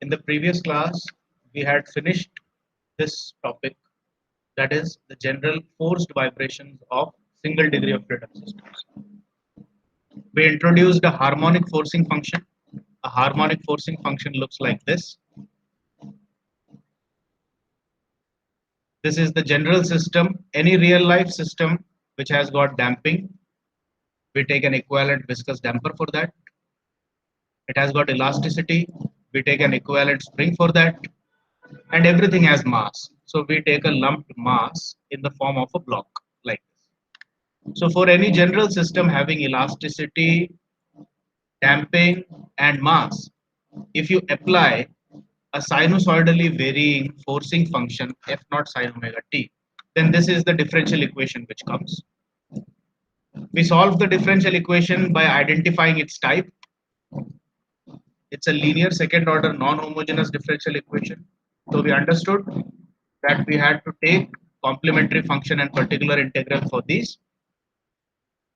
In the previous class, we had finished this topic, that is the general forced vibrations of single degree of freedom systems. We introduced a harmonic forcing function. A harmonic forcing function looks like this. This is the general system. Any real life system which has got damping, we take an equivalent viscous damper for that. It has got elasticity, we take an equivalent spring for that, and everything has mass. So we take a lumped mass in the form of a block like this. So for any general system having elasticity, damping, and mass, if you apply a sinusoidally varying forcing function f naught sine omega t, then this is the differential equation which comes. We solve the differential equation by identifying its type. It's a linear second order non-homogeneous differential equation. So we understood that we had to take complementary function and particular integral for these.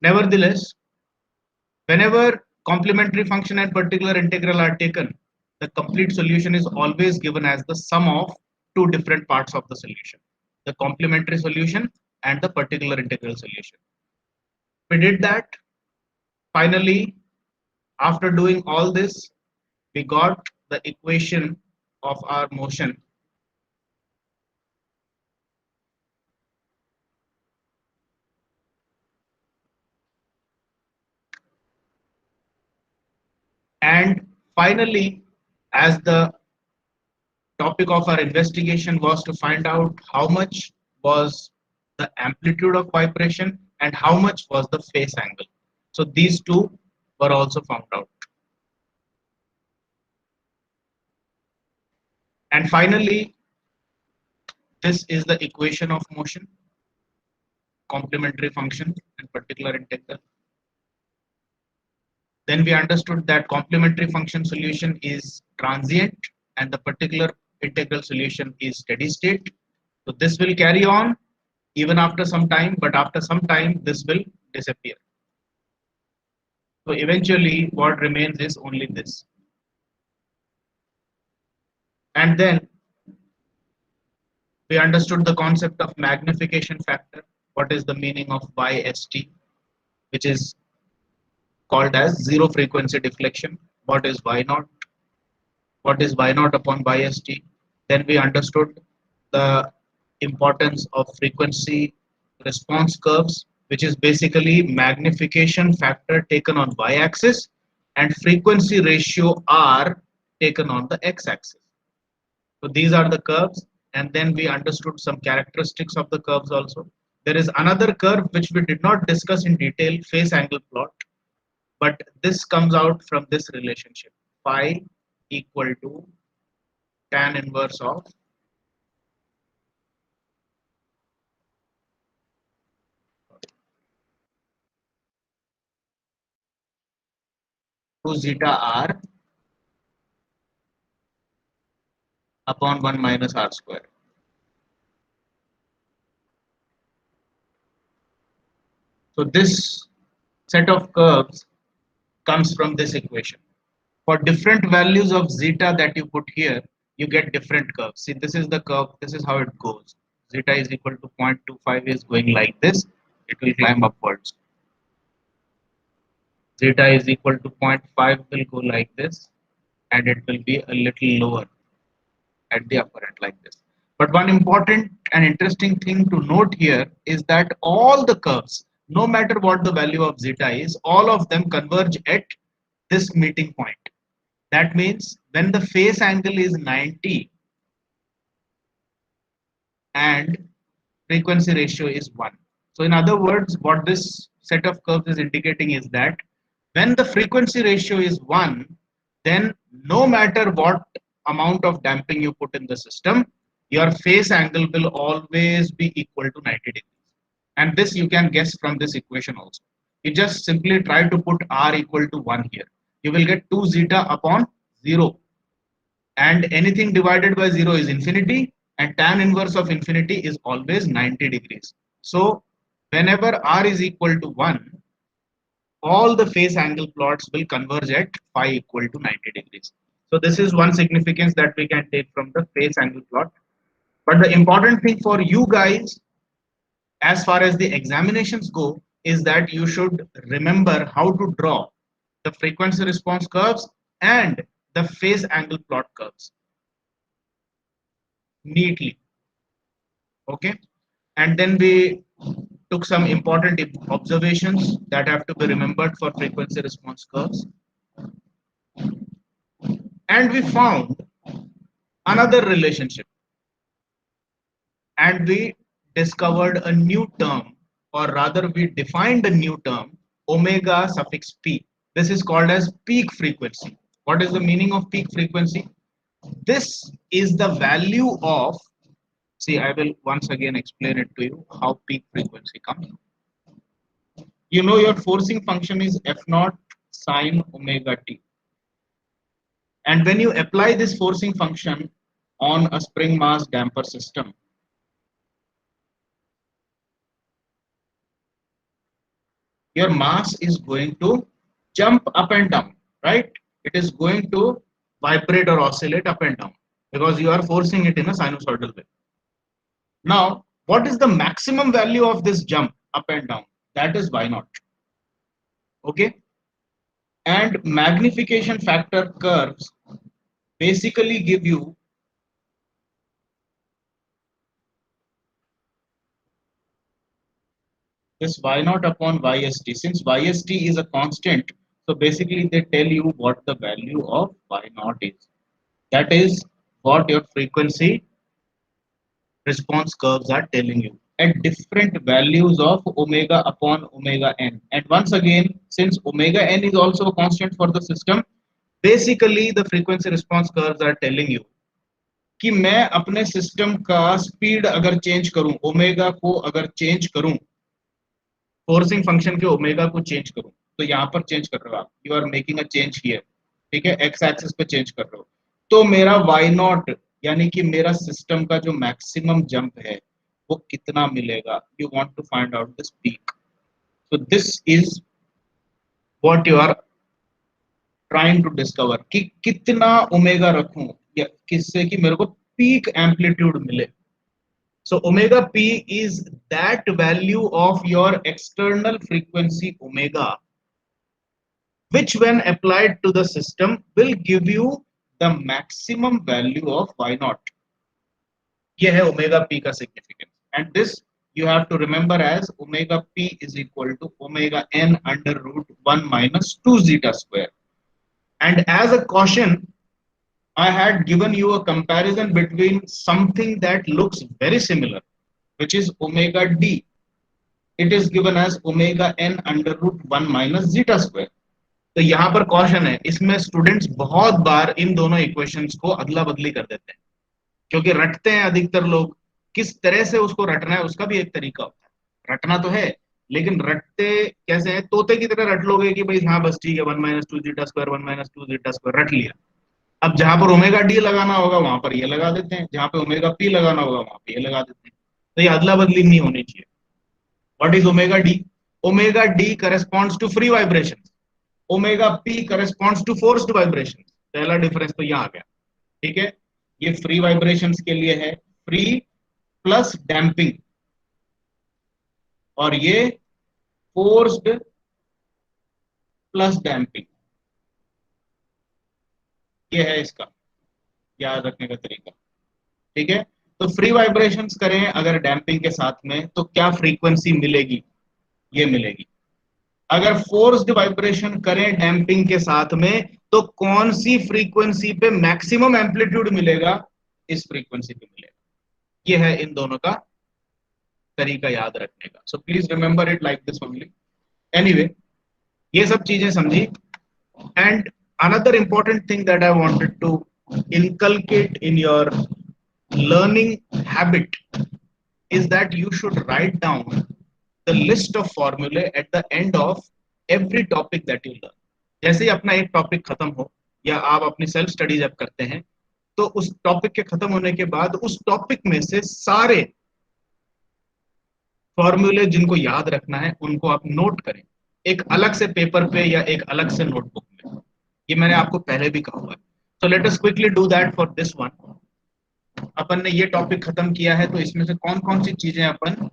Nevertheless, whenever complementary function and particular integral are taken, the complete solution is always given as the sum of two different parts of the solution, the complementary solution and the particular integral solution. We did that. Finally, after doing all this, we got the equation of our motion. And finally, as the topic of our investigation was to find out how much was the amplitude of vibration and how much was the phase angle. So these two were also found out. And finally, this is the equation of motion, complementary function and particular integral. Then we understood that complementary function solution is transient and the particular integral solution is steady state. So this will carry on even after some time, but after some time this will disappear. So eventually what remains is only this. And then we understood the concept of magnification factor. What is the meaning of YST, which is called as zero frequency deflection? What is Y naught? What is Y naught upon YST? Then we understood the importance of frequency response curves, which is basically magnification factor taken on y-axis and frequency ratio R taken on the x-axis. So these are the curves, and then we understood some characteristics of the curves also. There is another curve which we did not discuss in detail, phase angle plot, but this comes out from this relationship, phi equal to tan inverse of 2 zeta r upon 1 minus r square. So this set of curves comes from this equation. For different values of zeta that you put here, you get different curves. See, this is the curve, this is how it goes. Zeta is equal to 0.25 is going like this, it will climb upwards. Zeta is equal to 0.5 will go like this, and it will be a little lower at the upper end like this. But one important and interesting thing to note here is that all the curves, no matter what the value of zeta is, all of them converge at this meeting point. That means when the phase angle is 90 and frequency ratio is 1. So in other words, what this set of curves is indicating is that when the frequency ratio is 1, then no matter what amount of damping you put in the system, your phase angle will always be equal to 90 degrees. And this you can guess from this equation also. You just simply try to put r equal to 1 here. You will get 2 zeta upon 0. And anything divided by 0 is infinity, and tan inverse of infinity is always 90 degrees. So whenever r is equal to 1, all the phase angle plots will converge at phi equal to 90 degrees. So this is one significance that we can take from the phase angle plot. But the important thing for you guys, as far as the examinations go, is that you should remember how to draw the frequency response curves and the phase angle plot curves neatly. Okay. And then we took some important observations that have to be remembered for frequency response curves. And we found another relationship, and we discovered a new term, or rather we defined a new term, omega suffix p. This is called as peak frequency. What is the meaning of peak frequency? This is the value of, see, I will once again explain it to you how peak frequency comes. You know your forcing function is f naught sine omega t. And when you apply this forcing function on a spring mass damper system, your mass is going to jump up and down, right? It is going to vibrate or oscillate up and down because you are forcing it in a sinusoidal way. Now, what is the maximum value of this jump up and down? That is y naught. Okay. And magnification factor curves basically give you this y naught upon yst. Since yst is a constant, so basically they tell you what the value of y naught is. That is what your frequency response curves are telling you at different values of omega upon omega n. And once again, since omega n is also a constant for the system, basically the frequency response curves are telling you कि मैं अपने system का speed अगर change करूं, omega को अगर change करूं, forcing function के ओमेगा को चेंज करूं, तो यहां पर चेंज कर रहे हो आप, you are making a change here, ठीक है, एक्स एक्सिस पे चेंज कर रहे हो, तो मेरा वाई नॉट यानी कि मेरा सिस्टम का जो मैक्सिमम जंप है वो कितना मिलेगा, you want to find out this peak. So this is what you are trying to discover कि कितना ओमेगा रखूं या किससे कि मेरे को पीक एम्पलीट्यूड मिले. So omega p is that value of your external frequency omega, which when applied to the system will give you the maximum value of y naught. ये है omega p का significance. And this you have to remember as omega p is equal to omega n under root 1 minus 2 zeta square. And as a caution, I had given you a comparison between something that looks very similar, which is omega d. It is given as omega n under root 1 minus zeta square. तो यहाँ पर caution है, इसमें students बहुत बार इन दोनों equations को अदला बदली कर देते हैं, क्योंकि रटते हैं अधिकतर लोग. किस तरह से उसको रटना है उसका भी एक तरीका होता है, रटना तो है, लेकिन रटते कैसे है, तोते की तरह रट लोगे कि भाई हाँ बस ठीक है 1 minus 2 zeta square 1 minus 2 zeta square रट लिया. अब जहां पर ओमेगा डी लगाना होगा वहां पर ये लगा देते हैं, जहां पे ओमेगा पी लगाना होगा वहां पे ये लगा देते हैं. तो ये अदला बदली नहीं होनी चाहिए. What is omega D? Omega D corresponds to free vibration, omega P corresponds to forced vibration. पहला डिफरेंस तो यहाँ आ गया, ठीक है. ये फ्री वाइब्रेशंस के लिए है, फ्री प्लस डैम्पिंग, और ये फोर्स्ड प्लस डैम्पिंग. ये है इसका याद रखने का तरीका, ठीक है. तो फ्री वाइब्रेशंस करें अगर डैम्पिंग के साथ में तो क्या फ्रीक्वेंसी मिलेगी, ये मिलेगी. अगर फोर्स्ड वाइब्रेशन करें डैम्पिंग के साथ में तो कौन सी फ्रीक्वेंसी पे मैक्सिमम एम्पलीट्यूड मिलेगा, इस फ्रीक्वेंसी पे मिलेगा. ये है इन दोनों का तरीका याद रखने का. So please remember it like this only. Anyway, ये सब चीजें समझी. And another important thing that I wanted to inculcate in your learning habit is that you should write down the list of formulae at the end of every topic that you learn. जैसे ही अपना एक topic खत्म हो या आप अपनी self study जब करते हैं तो उस टॉपिक के खत्म होने के बाद उस टॉपिक में से सारे फॉर्मूले जिनको याद रखना है उनको आप नोट करें, एक अलग से पेपर पे या एक अलग से नोटबुक में. ये मैंने आपको पहले भी कहा हुआ है. So let us quickly do that for this one. अपन ने ये टॉपिक खत्म किया है, तो इसमें से कौन कौन सी चीजें अपन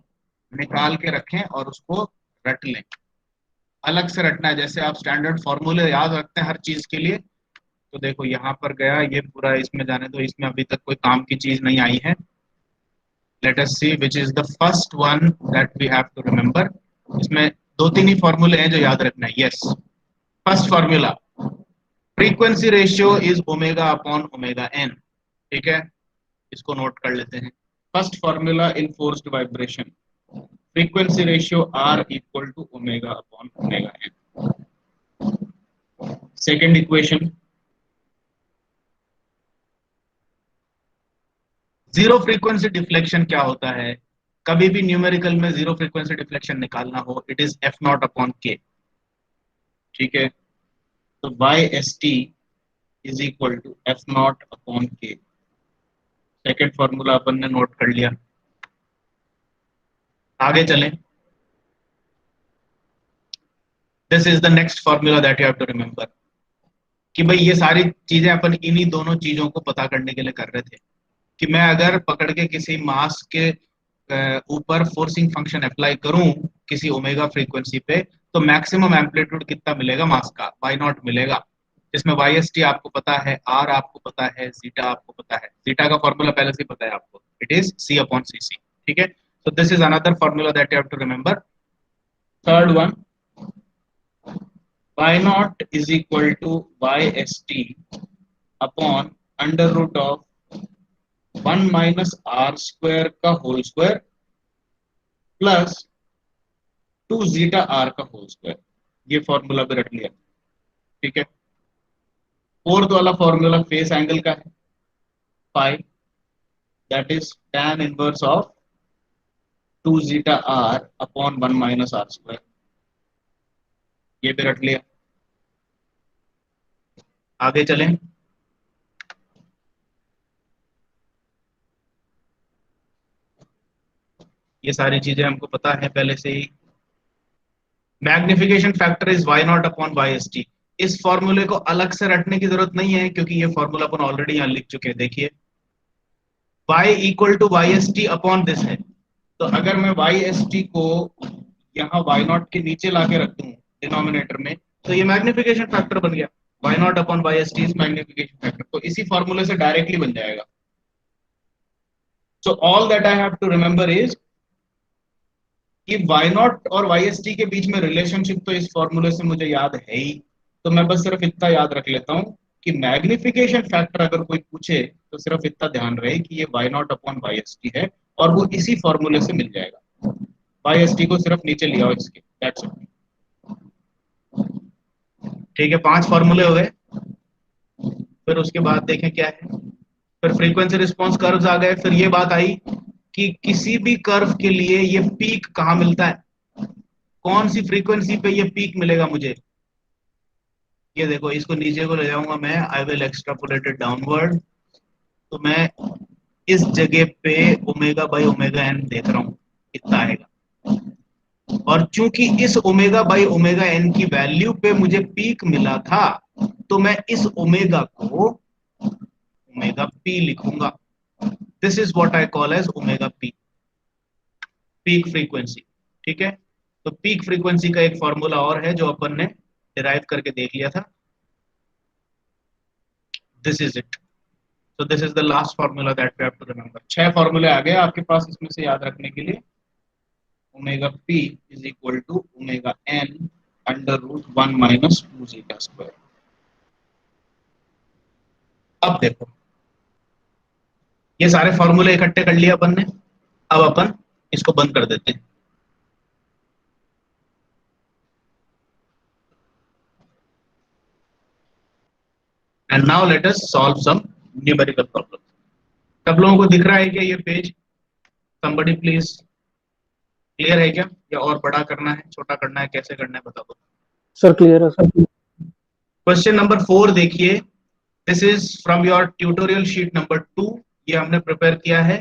निकाल के रखें और उसको रट लें। अलग से रटना है, जैसे आप स्टैंडर्ड फॉर्मूले याद रखते हैं हर चीज के लिए। तो देखो यहाँ पर गया ये पूरा, इसमें जाने दो, इसमें अभी तक कोई काम की चीज नहीं आई है। Let us see which is the first one that we have to remember. इसमें दो तीन ही फॉर्मूले हैं जो याद रखना है। Yes, first formula, frequency ratio is omega upon omega N. ठीक है, इसको नोट कर लेते हैं। First formula in forced vibration, frequency ratio are equal to omega upon omega N. Second equation, zero frequency deflection क्या होता है। कभी भी न्यूमेरिकल में जीरो फ्रीक्वेंसी डिफ्लेक्शन निकालना हो, it is F naught upon K. ठीक है, तो Y S T is equal to F naught upon K. Second formula अपन ने नोट कर लिया। आगे चलें। This is the next formula that you have to remember, कि भाई ये सारी चीजें अपन इन्हीं दोनों चीजों को पता करने के लिए कर रहे थे, कि मैं अगर पकड़ के किसी मास के ऊपर फोर्सिंग फंक्शन अप्लाई करूं किसी ओमेगा फ्रीक्वेंसी पे, तो मैक्सिमम एम्पलीट्यूड कितना मिलेगा मास का, वाई नॉट मिलेगा। जिसमें वाई एस टी आपको पता है, आर आपको पता है, जीटा आपको पता है। जीटा का फॉर्मूला पहले से पता है आपको, इट इज सी अपॉन सी सी। ठीक है, so this is another formula that you have to remember. Third one, y naught is equal to yst upon under root of 1 minus r square का whole square plus 2 zeta r का whole square. ये formula भी रख लिया। ठीक है, fourth वाला formula face angle का है, phi, that is tan inverse of 2 zeta r upon 1 minus r square. ये भी रख लिया। आगे चलें। ये सारी चीजें हमको पता है पहले से ही। Magnification factor is Y naught upon Y S T. इस फॉर्मूले को अलग से रटने की जरूरत नहीं है, क्योंकि ये फॉर्मूला अपन ऑलरेडी यहां लिख चुके हैं। देखिए, y equal to Y S T upon this है। तो अगर मैं वाई एस टी को यहाँ वाई नॉट के नीचे लाके रख दूं डिनोमिनेटर में, तो ये मैग्निफिकेशन फैक्टर बन गया। Y naught upon Y S T is magnification factor, तो इसी फॉर्मूले से डायरेक्टली बन जाएगा। So all that I have to remember is कि वाई नॉट और वाई एस टी के बीच में रिलेशनशिप तो इस फॉर्मूले से मुझे याद है ही। तो मैं बस सिर्फ इतना याद रख लेता हूं कि मैग्निफिकेशन फैक्टर अगर कोई पूछे तो सिर्फ इतना ध्यान रहे कि ये Y naught upon Y S T है, और वो इसी फॉर्मूले से मिल जाएगा। वाई एस टी को सिर्फ नीचे लिया हो इसके, दैट्स इट। ठीक है, 5 फॉर्मूले हो गए। फिर उसके बाद देखें क्या है। फिर फ्रीक्वेंसी रिस्पॉन्स कर्व्स आ गए। फिर ये बात आई कि किसी भी कर्व के लिए ये पीक कहाँ मिलता है, कौन सी फ्रीक्वेंसी पे ये पीक मिलेगा मुझे। ये देखो, इसको नीचे को ले जाऊंगा मैं, I will extrapolate it downward. तो मैं इस जगह पे ओमेगा बाई ओमेगा एन देख रहा हूं कितना आएगा, और चूंकि इस ओमेगा बाई ओमेगा एन की वैल्यू पे मुझे पीक मिला था, तो मैं इस ओमेगा को ओमेगा पी लिखूंगा। This is what I call as omega P, peak frequency. ठीक है, तो पीक फ्रीक्वेंसी का एक फॉर्मूला और है जो अपन ने डिराइव करके देख लिया था। This is it. So this is the last formula that we have to remember. 6 फॉर्मूले आ गए आपके पास इसमें से याद रखने के लिए। Omega P is equal to omega N under root 1 minus 2 zeta square. अब देखो, ये सारे फॉर्मूले इकट्ठे कर लिए अपन ने। अब अपन इसको बंद कर देते हैं। And now let us solve some numerical problem. सब लोगों को दिख रहा है क्या ये पेज? somebody प्लीज, क्लियर है क्या, या और बड़ा करना है, छोटा करना है, कैसे करना है बता दो। सर क्लियर है सर। क्वेश्चन नंबर 4 देखिए, this is from your tutorial sheet number 2। ये हमने प्रिपेयर किया है,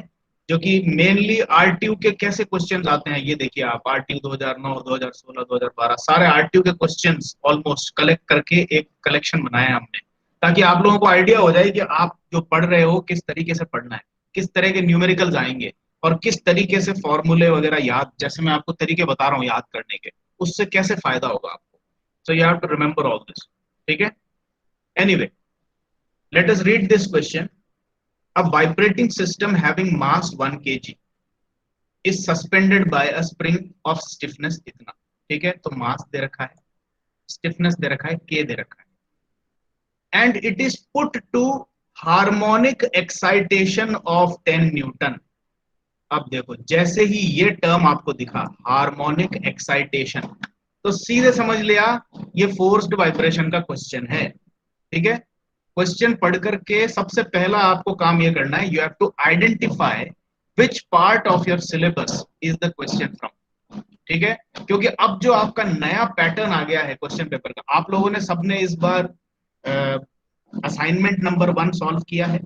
जो कि मेनली आरटीयू के कैसे क्वेश्चंस आते हैं। ये देखिए आप, आरटीयू 2009, 2016, 2012 सारे आरटीयू के क्वेश्चंस ऑलमोस्ट कलेक्ट करके एक कलेक्शन बनाया हमने, ताकि आप लोगों को आइडिया हो जाए कि आप जो पढ़ रहे हो किस तरीके से पढ़ना है, किस तरह के न्यूमेरिकल्स आएंगे और किस तरीके से फॉर्मूले वगैरह याद, जैसे मैं आपको तरीके बता रहा हूँ याद करने के, उससे कैसे फायदा होगा आपको। So you have to remember all this. ठीक है, anyway, let us read this question. A vibrating system having mass 1 kg is suspended by a spring of stiffness इतना। ठीक है, तो मास दे रखा है, स्टिफनेस दे रखा है, के दे रखा है, and it is put to harmonic excitation of 10 newton. अब देखो, जैसे ही ये टर्म आपको दिखा हार्मोनिक एक्साइटेशन, तो सीधे समझ लिया ये फोर्स्ड वाइब्रेशन का क्वेश्चन है। ठीक है, क्वेश्चन पढ़ करके सबसे पहला आपको काम ये करना है, you have to identify which part of your syllabus is the question from. ठीक है, क्योंकि अब जो आपका नया पैटर्न आ गया है क्वेश्चन पेपर का, आप लोगों ने सबने इस बार असाइनमेंट नंबर 1 सॉल्व किया है।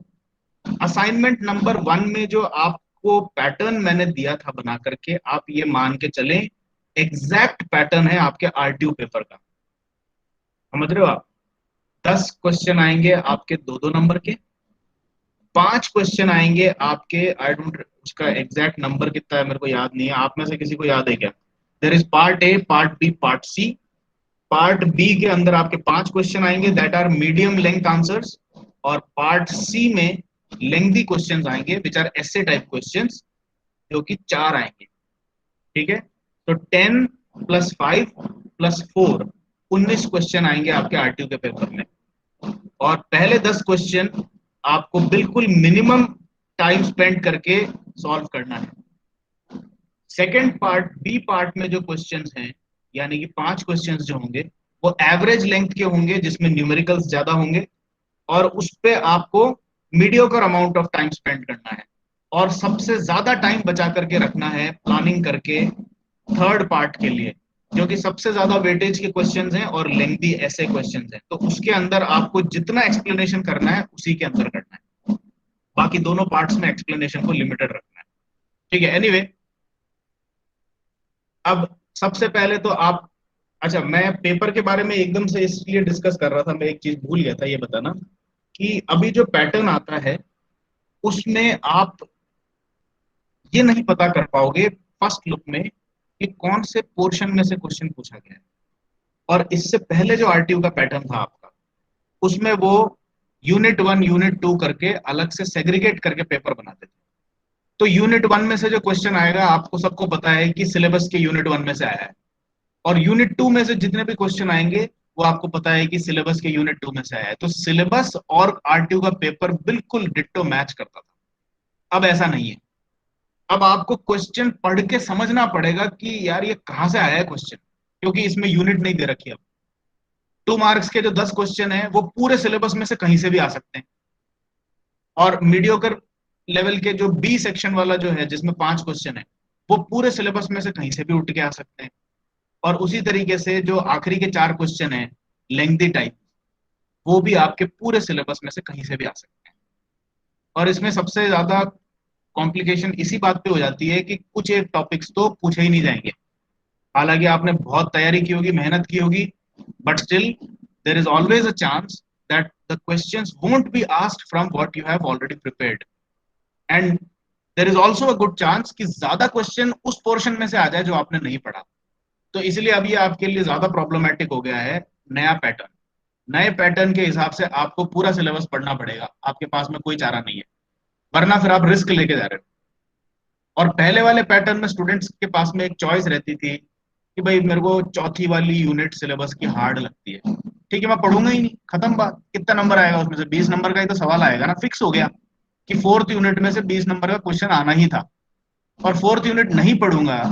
असाइनमेंट नंबर 1 में जो आपको पैटर्न मैंने दिया था बना करके, आप ये मान के चले एग्जैक्ट पैटर्न है आपके आरटीयू पेपर का। समझ रहे हो आप? 10 क्वेश्चन आएंगे आपके 2-2 नंबर के, 5 क्वेश्चन आएंगे आपके, आई डोंट, उसका एग्जैक्ट नंबर कितना है मेरे को याद नहीं है, आप में से किसी को याद है क्या? There is part A, part B, part C. Part B के अंदर आपके 5 क्वेश्चन आएंगे that are medium length answers, और पार्ट सी में लेंथी क्वेश्चंस आएंगे विच आर ऐसे टाइप क्वेश्चंस, जो कि 4 आएंगे। ठीक है, तो 10 + 5 + 4 19 क्वेश्चन आएंगे आपके आरटीयू के पेपर में, और पहले 10 क्वेश्चन आपको बिल्कुल मिनिमम टाइम स्पेंड करके सॉल्व करना है। सेकेंड पार्ट, बी पार्ट में जो क्वेश्चंस हैं, यानी कि 5 क्वेश्चंस जो होंगे वो एवरेज लेंथ के होंगे, जिसमें न्यूमेरिकल्स ज्यादा होंगे, और उस पे आपको mediocre amount of time spend करना है, और सबसे ज्यादा टाइम बचा करके रखना है प्लानिंग करके थर्ड पार्ट के लिए, जो कि सबसे ज्यादा वेटेज के क्वेश्चंस हैं और लेंथी ऐसे क्वेश्चंस हैं, तो उसके अंदर आपको जितना एक्सप्लेनेशन करना है उसी के अंदर करना है, बाकी दोनों पार्ट्स में एक्सप्लेनेशन को लिमिटेड रखना है। ठीक है, एनीवे, अब सबसे पहले तो आप, अच्छा, मैं पेपर के बारे में एकदम से इसलिए डिस्कस कर रहा था, मैं एक चीज भूल गया था ये बताना, कि अभी जो पैटर्न आता है उसमें आप ये नहीं पता कर पाओगे फर्स्ट लुक में कि कौन से पोर्शन में से क्वेश्चन पूछा गया है। और इससे पहले जो आरटीयू का पैटर्न था आपका, उसमें वो यूनिट 1 यूनिट 2 करके अलग से सेग्रीगेट करके पेपर बनाते थे। तो यूनिट 1 में से जो क्वेश्चन आएगा आपको सबको पता है कि सिलेबस के यूनिट 1 में से आया है, और यूनिट 2 में से जितने भी क्वेश्चन आएंगे वो आपको पता है कि सिलेबस के यूनिट 2 में से आया है। तो सिलेबस और आरटीयू का पेपर बिल्कुल डिट्टो मैच करता था। अब ऐसा नहीं है, अब आपको क्वेश्चन पढ़ के समझना पड़ेगा कि यार ये कहां से आया है क्वेश्चन, क्योंकि इसमें यूनिट नहीं दे रखी। अब 2 मार्क्स के जो 10 क्वेश्चन है वो पूरे सिलेबस में से कहीं से भी आ सकते हैं, और मीडियोकर लेवल के जो बी सेक्शन वाला जो है जिसमें 5 क्वेश्चन है, वो पूरे सिलेबस में से कहीं से भी उठ के आ सकते हैं। और उसी तरीके से जो आखिरी के 4 क्वेश्चन है लेंथी टाइप, वो भी आपके पूरे सिलेबस में से कहीं से भी आ सकते हैं। और इसमें सबसे ज्यादा कॉम्प्लिकेशन इसी बात पे हो जाती है कि कुछ एक टॉपिक्स तो पूछे ही नहीं जाएंगे, हालांकि आपने बहुत तैयारी की होगी, मेहनत की होगी, but still there is always a chance that the questions won't be asked from what you have already prepared, and there is also a good chance कि ज्यादा क्वेश्चन उस पोर्शन में से आ जाए जो आपने नहीं पढ़ा। तो इसलिए अब ये आपके लिए ज्यादा प्रॉब्लमेटिक हो गया है नया पैटर्न। नए पैटर्न के हिसाब से आपको पूरा सिलेबस पढ़ना पड़ेगा, आपके पास में कोई चारा नहीं है, वरना फिर आप रिस्क लेके जा रहे हो। और पहले वाले पैटर्न में स्टूडेंट्स के पास में एक चॉइस रहती थी कि भाई मेरे को चौथी वाली यूनिट सिलेबस की हार्ड लगती है, ठीक है मैं पढ़ूंगा ही नहीं, खत्म बात। कितना नंबर आएगा उसमें से? 20 नंबर का ही तो सवाल आएगा ना, फिक्स हो गया कि फोर्थ यूनिट में से 20 नंबर का क्वेश्चन आना ही था। और फोर्थ यूनिट नहीं पढ़ूंगा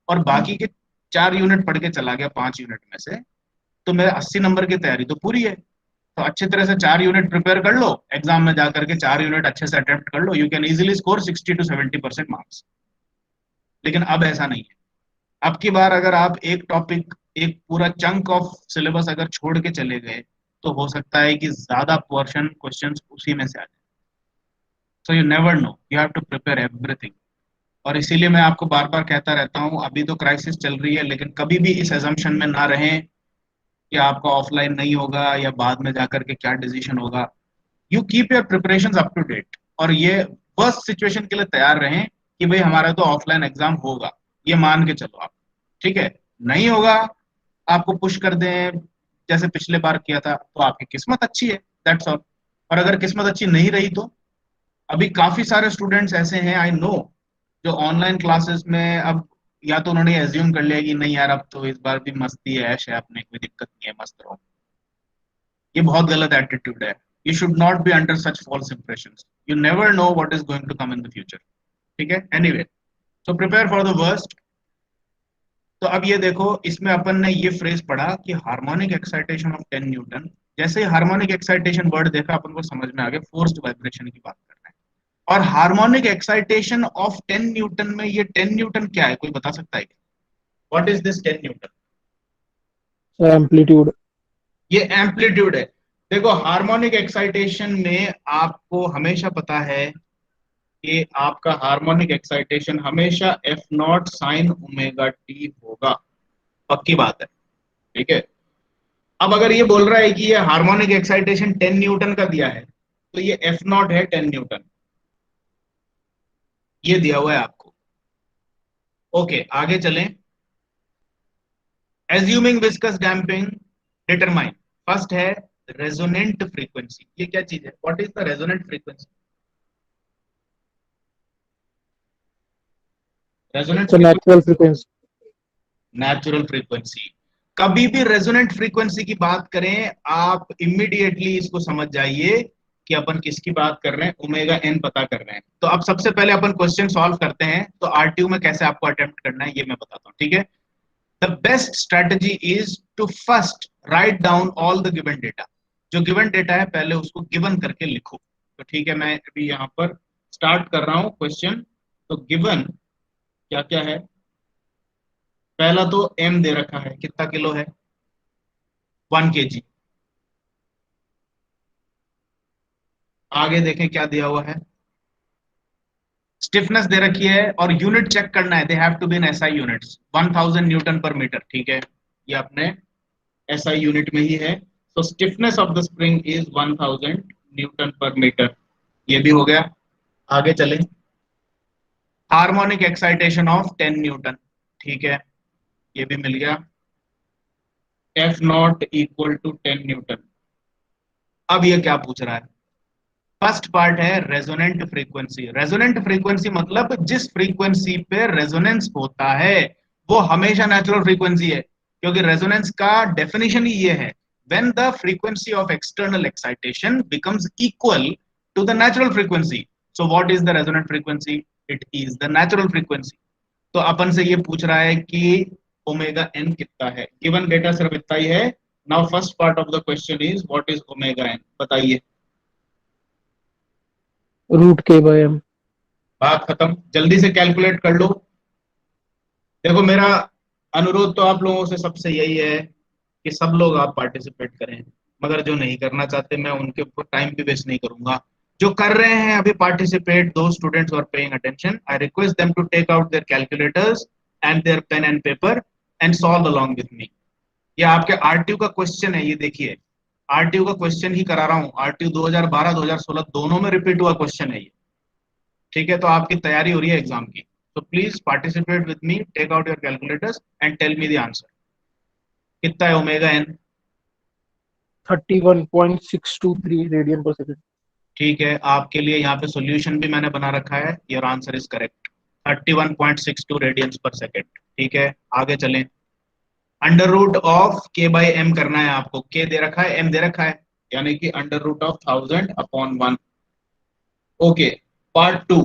और बाकी के 4 यूनिट पढ़ के चला गया 5 यूनिट में से, तो मेरे 80 नंबर की तैयारी तो पूरी है। तो अच्छी तरह से 4 यूनिट प्रिपेयर कर लो, एग्जाम में जाकर के 4 यूनिट अच्छे से अटेम्प्ट कर लो, you can easily score 60 to 70% marks. लेकिन अब ऐसा नहीं है। अब की बार अगर आप एक टॉपिक, एक पूरा चंक ऑफ सिलेबस अगर छोड़ के चले गए, तो हो सकता है कि ज्यादा पोर्शन क्वेश्चंस उसी में से आ जाए। So you never know, you have to prepare everything. और इसीलिए मैं आपको बार बार कहता रहता हूँ, अभी तो क्राइसिस चल रही है, लेकिन कभी भी इस एजम्पशन में ना रहें कि आपका ऑफलाइन नहीं होगा या बाद में जाकर के क्या डिसीजन होगा। You keep your preparation up to date, और ये वर्स्ट सिचुएशन के लिए तैयार रहें कि भाई हमारा तो ऑफलाइन एग्जाम होगा, ये मान के चलो आप। ठीक है, नहीं होगा, आपको पुश कर दें जैसे पिछले बार किया था, तो आपकी किस्मत अच्छी है, दैट्स ऑल। और अगर किस्मत अच्छी नहीं रही तो अभी काफी सारे स्टूडेंट्स ऐसे हैं आई नो, जो ऑनलाइन क्लासेस में अब या तो उन्होंने एज्यूम कर लिया कि नहीं यार अब तो इस बार भी मस्ती है, ऐश है, अपने कोई दिक्कत नहीं है, मस्त रहो। ये बहुत गलत एटीट्यूड है। You should not be under such false impressions, you never know what is going to come in the future. ठीक है, anyway, so prepare for the worst. तो अब ये देखो, इसमें अपन ने ये फ्रेज पढ़ा कि हार्मोनिक एक्साइटेशन ऑफ 10 न्यूटन। जैसे ही हार्मोनिक एक्साइटेशन वर्ड देखा अपन को समझ में आ गया फोर्स्ड वाइब्रेशन की बात कर रहे हैं। और हार्मोनिक एक्साइटेशन ऑफ 10 न्यूटन में ये 10 न्यूटन क्या है, कोई बता सकता है? What is this 10 Newton? Amplitude. ये एम्पलीट्यूड है। देखो, हार्मोनिक एक्साइटेशन में आपको हमेशा पता है कि आपका हार्मोनिक एक्साइटेशन हमेशा F not sine omega T होगा, पक्की बात है। ठीक है, अब अगर ये बोल रहा है कि ये हार्मोनिक एक्साइटेशन 10 न्यूटन का दिया है, तो ये एफ नॉट है 10 न्यूटन, ये दिया हुआ है आपको। ओके, आगे चलें। Assuming viscous damping, determine. First है रेजोनेंट फ्रीक्वेंसी। ये क्या चीज है? What is the resonant frequency? Resonant natural frequency, frequency. Natural frequency. कभी भी रेजोनेंट फ्रीक्वेंसी की बात करें, आप इमीडिएटली इसको समझ जाइए कि अपन किसकी बात कर रहे हैं, ओमेगा एन पता कर रहे हैं। तो अब सबसे पहले अपन क्वेश्चन सॉल्व करते हैं, तो आरटीयू में कैसे आपको अटेम्प्ट करना है ये मैं बताता हूँ। ठीक है, the best strategy is to first write down all the given data. जो गिवन डेटा है पहले उसको गिवन करके लिखो। तो ठीक है, मैं अभी यहाँ पर स्टार्ट कर रहा हूँ क्वेश्चन। तो गिवन क्या क्या है? पहला तो एम दे रखा है, कितना किलो है? 1 kg। आगे देखें क्या दिया हुआ है, स्टिफनेस दे रखी है, और यूनिट चेक करना है, they have to be in SI units, 1000 newton पर मीटर। ठीक है, ये अपने एसआई यूनिट में ही है। तो stiffness of the spring is 1000 newton पर मीटर, ये भी हो गया। आगे चलें, हार्मोनिक एक्साइटेशन ऑफ 10 न्यूटन, ठीक है, ये भी मिल गया। F naught equal to 10 newton. अब ये क्या पूछ रहा है? फर्स्ट पार्ट है रेजोनेंट फ्रीक्वेंसी। रेजोनेंट फ्रीक्वेंसी मतलब जिस फ्रीक्वेंसी पे रेजोनेंस होता है वो हमेशा नेचुरल फ्रीक्वेंसी है, क्योंकि रेजोनेंस का डेफिनेशन ही ये है, when the frequency of external excitation becomes equal to the natural frequency. So what is the resonant frequency? It is the natural frequency. तो अपन से ये पूछ रहा है कि ओमेगा एन कितना है। गिवन डेटा सिर्फ इतना ही है। Now first part of the question is what is omega N, बताइए। √k/m। बात खत्म, जल्दी से कैलकुलेट कर लो। देखो, मेरा अनुरोध तो आप लोगों से सबसे यही है कि सब लोग आप पार्टिसिपेट करें, मगर जो नहीं करना चाहते मैं उनके ऊपर टाइम भी वेस्ट नहीं करूंगा। जो कर रहे हैं अभी पार्टिसिपेट, दो students are paying attention, I request them to take out their calculators and their pen and paper and solve along with me. ये आपके आरटीयू का क्वेश्चन है, ये देखिए, आरटीयू का क्वेश्चन ही करा रहा हूँ। आरटीयू 2012 2016 दोनों में रिपीट हुआ क्वेश्चन है ये। ठीक है, तो आपकी तैयारी हो रही है एग्जाम की, तो please participate with me, take out your calculators and tell me the answer. कितना है ओमेगा एन? 31.623 रेडियन पर सेकेंड। ठीक है, आपके लिए यहाँ पे सॉल्यूशन भी मैंने बना रखा है, your answer is correct, 31.62 radiance per second. ठीक है, आगे चलें। अंडर रूट ऑफ के बाई एम करना है आपको, के दे रखा है, एम दे रखा है, यानी कि under root of 1000/1। Okay, part 2।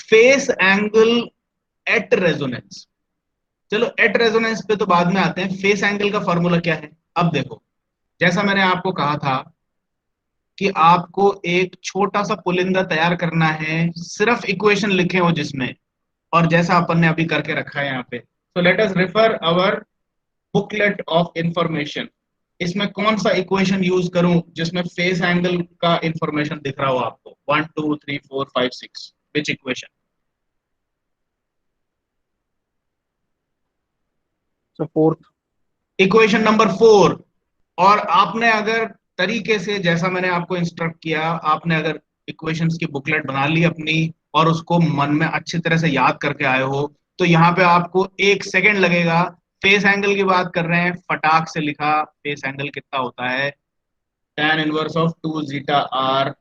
Phase angle at resonance. चलो एट रेजोनेंस पे तो बाद में आते हैं, फेस एंगल का फॉर्मूला क्या है? अब देखो, जैसा मैंने आपको कहा था कि आपको एक छोटा सा पुलिंदा तैयार करना है, सिर्फ इक्वेशन लिखे हो जिसमें, और जैसा अपन ने अभी करके रखा है यहाँ पे। तो let us refer our booklet of information. इसमें कौन सा इक्वेशन यूज करूं जिसमें फेस एंगल का इंफॉर्मेशन दिख रहा हो आपको? 1 2 3 4 5 6, विच equation? So fourth. Equation number 4। और आपने अगर तरीके से, जैसा मैंने आपको इंस्ट्रक्ट किया, आपने अगर इक्वेशंस की बुकलेट बना ली अपनी और उसको मन में अच्छी तरह से याद करके आए हो, तो यहाँ पे आपको 1 सेकेंड लगेगा। फेस एंगल की बात कर रहे हैं, फटाक से लिखा। फेस एंगल कितना होता है? tan inverse of 2 zeta R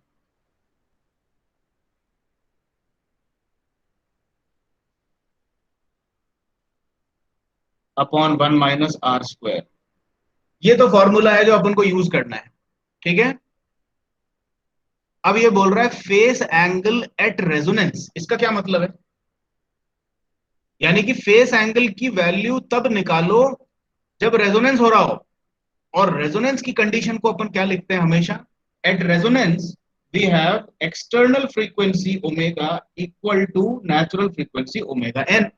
upon 1 - r²। ये तो फॉर्मूला है जो अपन को यूज करना है, ठीक है। अब ये बोल रहा है फेस एंगल एट रेजोनेंस। इसका क्या मतलब है? यानी कि फेस एंगल की वैल्यू तब निकालो जब रेजोनेंस हो रहा हो। और रेजोनेंस की कंडीशन को अपन क्या लिखते हैं हमेशा? At resonance we have external frequency omega equal to natural frequency omega N.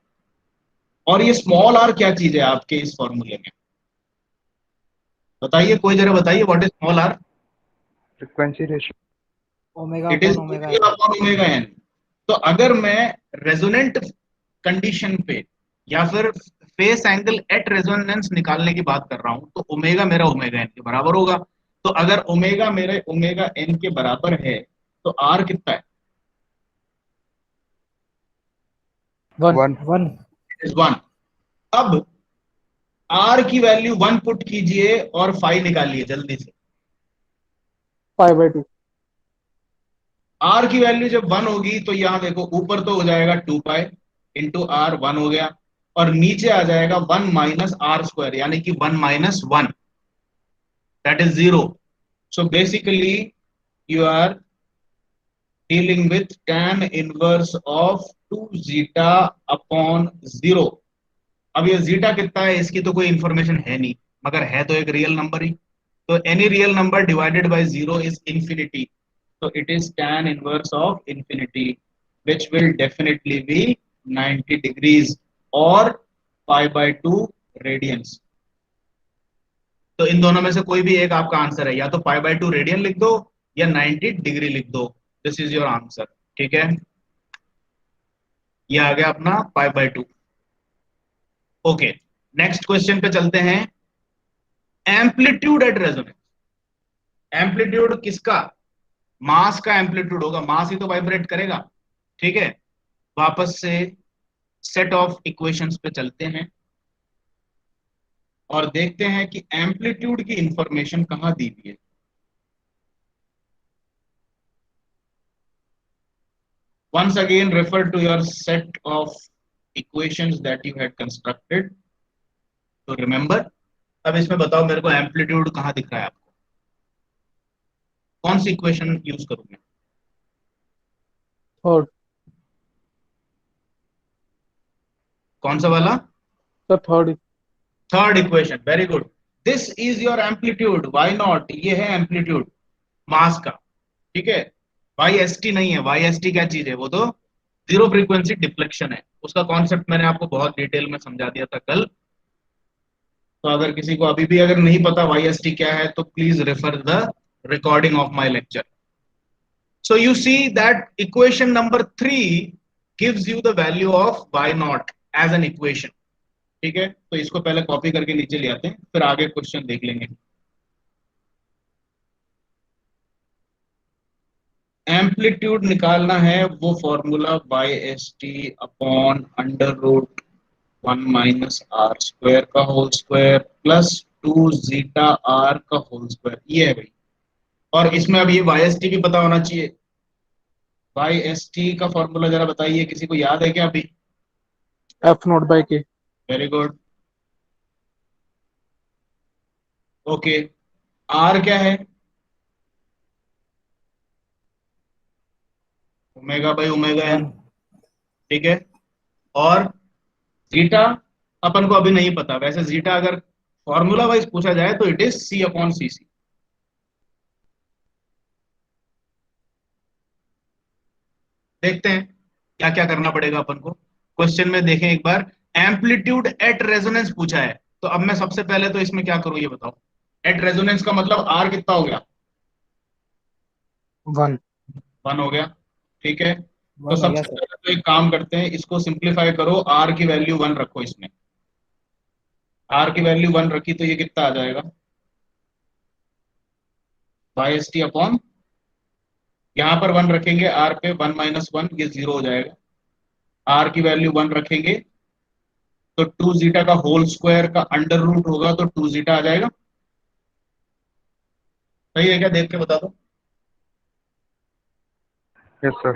और ये स्मॉल आर क्या चीज है आपके इस फॉर्मूले में? बताइए, कोई जरा बताइए, what is small R? Frequency ratio omega it is upon omega omega upon omega N. तो अगर मैं रेजोनेंट कंडीशन पे या फिर फेस एंगल एट रेजोनेंस निकालने की बात कर रहा हूं, तो ओमेगा मेरा ओमेगा एन के बराबर होगा। तो अगर ओमेगा मेरे ओमेगा एन के बराबर है, तो आर कितना है? One. 1 वन। इज 1। अब आर की वैल्यू 1 पुट कीजिए और फाई निकालिए जल्दी से। 5/2. आर की वैल्यू जब 1 होगी तो यहां देखो, ऊपर तो हो जाएगा 2 पाई इंटू आर, 1 हो गया। और नीचे आ जाएगा 1 - r², यानी कि 1 - 1, that is 0। So basically you are dealing with tan inverse of 2 zeta upon 0। अब ये जीटा कितना है इसकी तो कोई इंफॉर्मेशन है नहीं, मगर है तो एक रियल नंबर ही। तो any real number divided by 0 is infinity. So it is tan inverse of infinity, which will definitely be 90 degrees or pi/2 radians. तो इन दोनों में से कोई भी एक आपका आंसर है, या तो pi/2 रेडियन लिख दो या 90 डिग्री लिख दो। दिस इज योर आंसर, ठीक है। ये आ गया अपना pi/2। ओके, नेक्स्ट क्वेश्चन पे चलते हैं। Amplitude at resonance. एम्पलीट्यूड किसका? मास का एम्पलीट्यूड होगा, मास ही तो वाइब्रेट करेगा, ठीक है। वापस से सेट ऑफ इक्वेशंस पे चलते हैं और देखते हैं कि एम्पलीट्यूड की इंफॉर्मेशन कहां दी हुई है। once again refer to your set of equations that you had constructed to remember। अब इसमें बताओ मेरे को एम्पलीट्यूड कहां दिख रहा है आपको? कौन सी इक्वेशन यूज करूंगा? Third. कौन सा वाला? The third. Third equation, very good. This is your amplitude, why not? ये है एम्पलीट्यूड मास का, ठीक है। वाई एस टी नहीं है। वाई एस टी क्या चीज है? वो तो जीरो फ्रीक्वेंसी डिफ्लेक्शन है। उसका कॉन्सेप्ट मैंने आपको बहुत डिटेल में समझा दिया था कल। तो अगर किसी को अभी भी अगर नहीं पता वाई एस टी क्या है, तो please refer the recording of my lecture. So you see that equation number 3 gives you the value of y naught as an equation, ठीक है। तो इसको पहले कॉपी करके नीचे ले आते हैं, फिर आगे क्वेश्चन देख लेंगे। एम्पलीट्यूड निकालना है, वो formula Y S T upon √1 - r² का whole square plus 2 zeta R का होल स्क्वायर, ये है भाई। और इसमें अब ये वाई एस टी भी पता होना चाहिए। वाई एस टी का फॉर्मूला जरा बताइए, किसी को याद है क्या अभी? F0/K. Very good. Okay, are क्या है? ओमेगा बाई ओमेगा एन, 1 ठीक है। और जीटा अपन को अभी नहीं पता। वैसे जीटा अगर फॉर्मूला वाइज पूछा जाए तो इट इज सी अपॉन सी सी। देखते हैं क्या क्या करना पड़ेगा अपन को। क्वेश्चन में देखें एक बार, एम्पलीट्यूड एट रेजोनेंस पूछा है। तो अब मैं सबसे पहले तो इसमें क्या करूं ये बताओ। एट रेजोनेंस का मतलब आर कितना हो गया? 1. 1 हो गया, ठीक है। तो 1 हो गया सबसे सर। पहले तो एक काम करते हैं, इसको सिंप्लीफाई करो, आर की वैल्यू 1 रखो इसमें। आर की वैल्यू 1 रखी तो ये कितना आ जाएगा, वाई एस टी अपॉन, यहां पर 1 रखेंगे आर पे, 1 माइनस 1 ये 0 हो जाएगा। आर की वैल्यू 1 रखेंगे तो 2 जीटा का होल स्क्वायर का अंडर रूट होगा तो 2 जीटा आ जाएगा। सही है क्या, देख के बता दो, Yes, sir.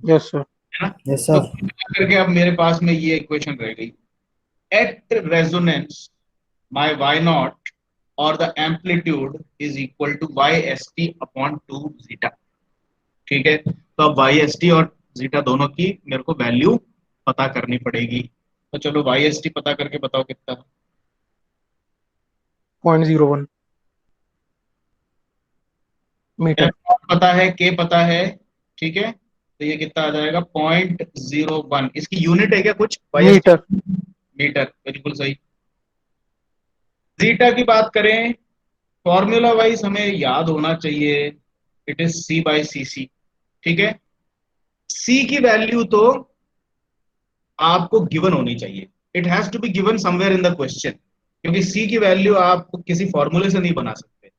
Yes, sir. है ना। यस तो सर। कुल करके अब मेरे पास में ये इक्वेशन रह गई, at resonance my y naught or the amplitude is equal to y st upon 2 zeta। ठीक है, तो अब y st और zeta दोनों की मेरे को वैल्यू पता करनी पड़ेगी। तो चलो y st पता करके बताओ कितना। 0.01 मीटर। F पता है, k पता है, ठीक है, तो ये कितना आ जाएगा 0.01। इसकी यूनिट है क्या कुछ, y st मीटर। मीटर, बिल्कुल सही। जीटा की बात करें, फॉर्मूला वाइज हमें याद होना चाहिए, इट इज c बाई सी सी। ठीक है, c की वैल्यू तो आपको गिवन होनी चाहिए, it has to be given somewhere in the question, क्योंकि c की वैल्यू आप किसी फॉर्मूले से नहीं बना सकते।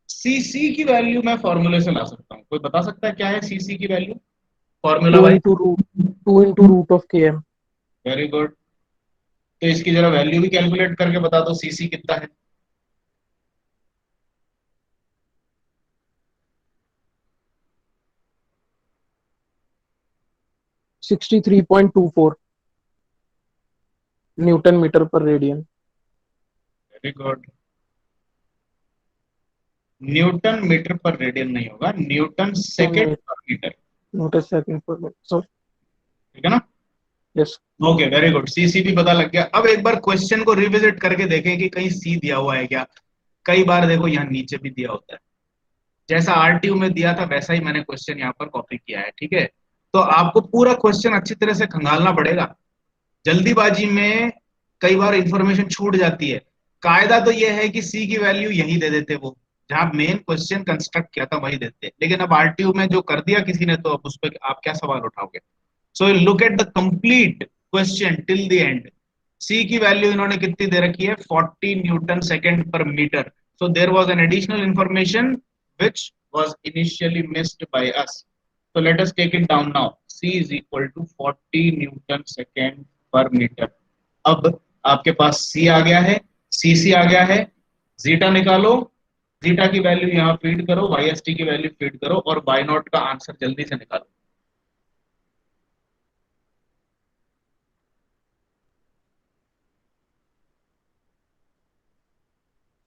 c की वैल्यू मैं फॉर्मूले से ला सकता हूं, कोई बता सकता है क्या है c की value formula 2 wise. into root 2 into root of km। Very good, तो इसकी जरा वैल्यू भी कैलकुलेट करके बता दो, सी कितना है। 63.24 न्यूटन मीटर पर radian. Very good, newton metre पर रेडियन नहीं होगा, न्यूटन सेकेंड पर मीटर। न्यूटन सेकंड पर मिनट। सॉरी। ठीक है ना, yes. Okay very good, C भी पता लग गया। अब एक बार क्वेश्चन को रिविजिट करके देखें कि कहीं सी दिया हुआ है क्या। कई बार देखो यहाँ नीचे भी दिया होता है, जैसा आरटीयू में दिया था वैसा ही मैंने क्वेश्चन यहाँ पर कॉपी किया है। ठीक है, तो आपको पूरा क्वेश्चन अच्छी तरह से खंगालना पड़ेगा, जल्दीबाजी में कई बार इंफॉर्मेशन छूट जाती है। कायदा तो यह है कि सी की वैल्यू यही दे देते, वो जहां मेन क्वेश्चन कंस्ट्रक्ट किया था वही देते, लेकिन अब आरटीयू में जो कर दिया किसी ने, तो अब उस पर आप क्या सवाल उठाओगे। So look at the complete question till the end. C की वैल्यू इन्होंने कितनी दे रखी है, 40 न्यूटन सेकेंड पर metre. So there was an additional information which was initially missed by us, so let us take it down now, c is equal to 40 newton second per meter। अब आपके पास c आ गया है, cc आ गया है, zeta निकालो, zeta की value यहाँ feed करो, वाई एस टी की वैल्यू फीड करो, और वाई नॉट का आंसर जल्दी से निकालो।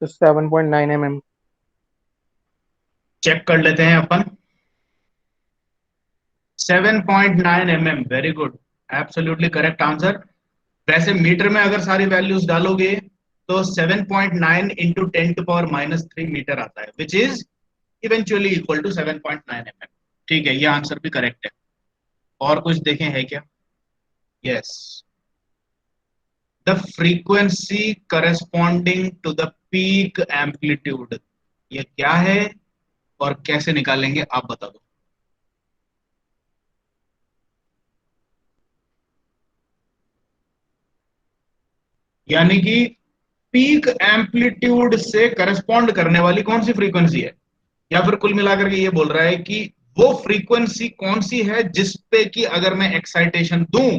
7.9 mm। चेक कर लेते हैं अपन, 7.9 mm, very good, absolutely correct answer. वैसे मीटर में अगर सारी वैल्यूज डालोगे तो 7.9 इंटू 10⁻³ मीटर आता है, which is eventually equal to 7.9 mm। ठीक है, ये आंसर भी करेक्ट है। और कुछ देखें है क्या, yes, the frequency corresponding to the peak amplitude, ये क्या है और कैसे निकालेंगे आप बता दो। यानी कि पीक एम्पलीट्यूड से करस्पॉन्ड करने वाली कौन सी फ्रीक्वेंसी है, या फिर कुल मिलाकर के ये बोल रहा है कि वो फ्रीक्वेंसी कौन सी है जिस पे कि अगर मैं एक्साइटेशन दूं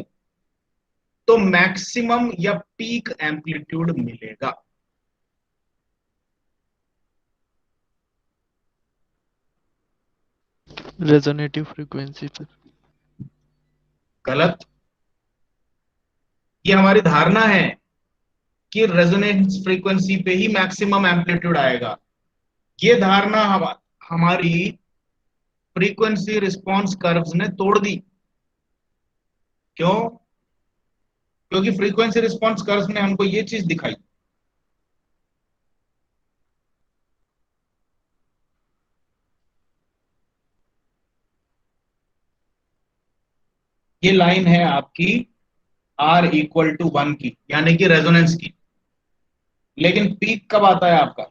तो मैक्सिमम या पीक एम्पलीट्यूड मिलेगा। रेजोनेटिव फ्रीक्वेंसी पर। गलत, ये हमारी धारणा है कि रेजोनेंस फ्रीक्वेंसी पे ही मैक्सिमम एम्पलीट्यूड आएगा। ये धारणा हमारी फ्रीक्वेंसी रिस्पांस कर्व्स ने तोड़ दी। क्यों, क्योंकि फ्रीक्वेंसी रिस्पांस कर्व्स ने हमको ये चीज दिखाई, ये लाइन है आपकी r इक्वल टू 1 की, यानी कि रेजोनेंस की, लेकिन पीक कब आता है आपका,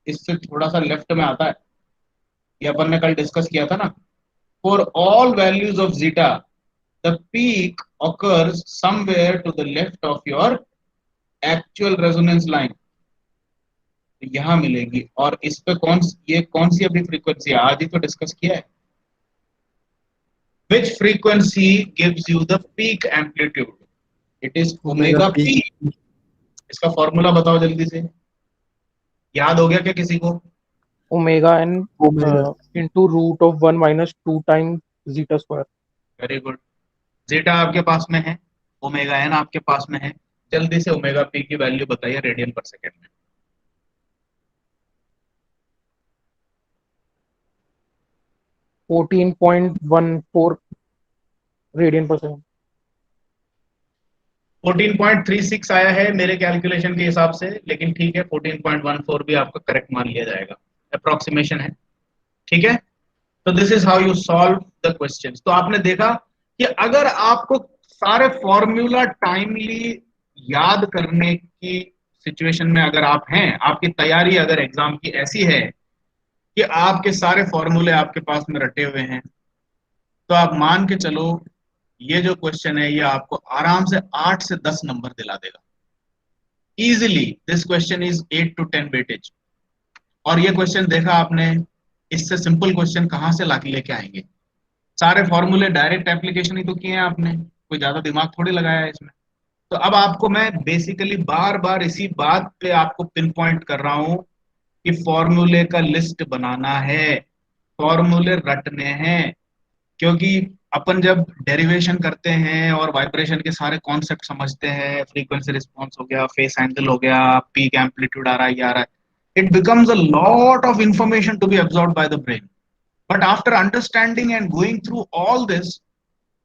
इससे थोड़ा सा लेफ्ट में आता है, ये अपन ने कल डिस्कस किया था ना। For all values of zeta the peak occurs somewhere to the left of your actual resonance line यहां मिलेगी, और इस पे ये कौन सी अभी फ्रीक्वेंसी है, आज ही तो डिस्कस किया है। Which frequency gives you the peak amplitude? It is Omega omega p. p. इसका फॉर्मूला बताओ जल्दी से, याद हो गया क्या किसी को? Omega n Omega. into root of 1 minus 2 times zeta square. Very good. Zeta आपके पास में है, ओमेगा एन आपके पास में है, जल्दी से ओमेगा पी की वैल्यू बताइए रेडियन पर सेकेंड में। 14.14 रेडियन पर सेकंड। 14.36 आया है मेरे कैलकुलेशन के हिसाब से, लेकिन ठीक है 14.14 भी आपका करेक्ट मान लिया जाएगा, अप्रोक्सीमेशन है। ठीक है, तो this is how you solve the question. तो आपने देखा कि अगर आपको सारे फॉर्मूला टाइमली याद करने की सिचुएशन में अगर आप हैं, आपकी तैयारी अगर एग्जाम की ऐसी है कि आपके सारे फॉर्मूले आपके पास में रटे हुए हैं, तो आप मान के चलो ये जो क्वेश्चन है ये आपको आराम से 8 से 10 नंबर दिला देगा easily. This question is 8 to 10 weightage. और ये क्वेश्चन देखा आपने, इससे सिंपल क्वेश्चन कहां से लाके लेके आएंगे? सारे फॉर्मूले डायरेक्ट एप्लीकेशन ही तो किए हैं आपने, कोई ज्यादा दिमाग थोड़ी लगाया है इसमें। तो अब आपको मैं बेसिकली बार बार इसी बात पे आपको पिन पॉइंट कर रहा हूं कि फॉर्मूले का लिस्ट बनाना है, फॉर्मूले रटने हैं। क्योंकि अपन जब डेरिवेशन करते हैं और वाइब्रेशन के सारे कॉन्सेप्ट समझते हैं, फ्रीक्वेंसी रिस्पॉन्स हो गया, फेस एंगल हो गया, पीक एम्पलीट्यूड आ रहा है, ये आ रहा है, it becomes a lot of information to be absorbed by the brain. But after understanding and going through all this,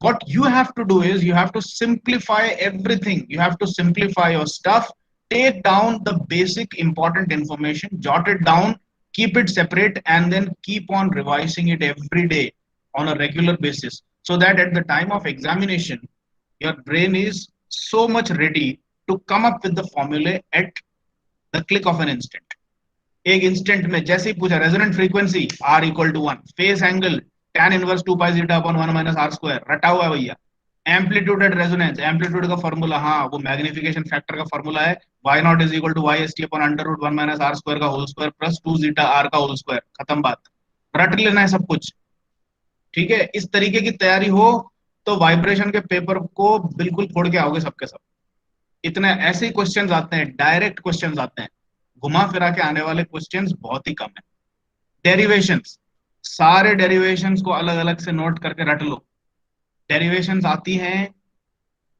what you have to do is you have to simplify everything. You have to simplify your stuff, take down the basic important information, jot it down, keep it separate, and then keep on revising it every day on a regular basis, so that at the time of examination, your brain is so much ready to come up with the formula at the click of an instant. एक instant में जैसे ही पूछा resonant frequency are equal to 1, phase angle tan inverse 2 pi zeta upon 1 minus R square, रटा हुआ है भैया। Amplitude at resonance, amplitude का फॉर्मूला, हाँ वो मैग्निफिकेशन फैक्टर का फॉर्मूला है, y naught is equal to Y S T upon under root 1 minus R square का whole square plus 2 zeta R का होल स्क्वायर, खत्म बात, रट लेना है सब कुछ। ठीक है, इस तरीके की तैयारी हो तो वाइब्रेशन के पेपर को बिल्कुल फोड़ के आओगे सबके सब। इतने ऐसे ही क्वेश्चंस आते हैं, डायरेक्ट क्वेश्चंस आते हैं, घुमा फिरा के आने वाले क्वेश्चंस बहुत ही कम है। डेरिवेशंस, सारे डेरिवेशंस को अलग अलग से नोट करके रट लो। डेरिवेशंस आती हैं,